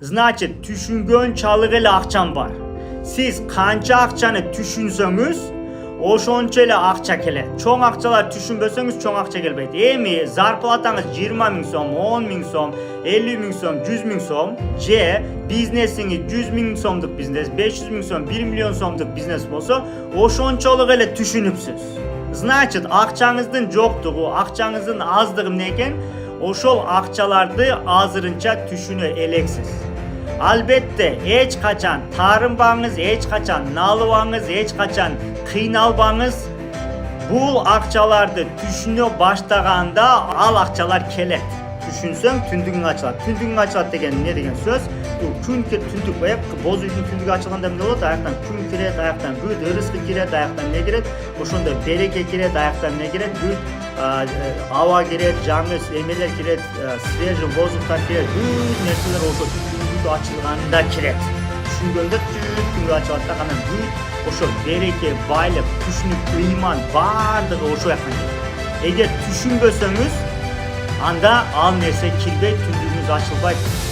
Значит, düşüngön çalık ele akçam var. Siz kança akçanı düşünsöңүz, oşonça ele akça kelet. Çoğ akçalar düşünbösöңүz, çoğ akça gelbeydi. Emi zarplatanız 20 bin so'm, 10 bin so'm, 50 bin so'm, 100 bin so'm, je biznesiniz 100 bin so'mduk biznes, 500 bin so'm, 1 milyon so'mduk biznes bolsa, oşonçalık ele düşünüpsüz. Значит, akçanızdın joktuğu, akçanızdın azdığı neken, oşol akçalardı azırınça düşünü eleksiz. Albatta hiç kaçan tarınbağınız, hiç kaçan nalıbağınız, hiç kaçan kıynalbağınız bu akçalardı düşünü başlaganda al akçalar kelet. Düşünsöң түндүгүң ачылат. Түндүгүң ачылат деген не деген сөз? Бул күн кеп түндүк коюп, боз үйдүн түндүгү ачылганда эмне болот? Аяктан күн кирет, аяктан бүт ырыскы кирет, аяктан не кирет? Ошондо береке кирет, аяктан не кирет? Бүт аба кирет, жаңы эмелер кирет, свежий воздухтар кирет, бүт нерселер ошо түндүк ачылганда кирет. Түшүнгөндө түндүк ачылат да анан бүт ошо береке, байлык, түшүнүк, ыйман баардыгы ошо жактан келет. Эгер түшүнбөсөңүз, анда ал нерсе кирбей, түндүгүңүз ачылбайт.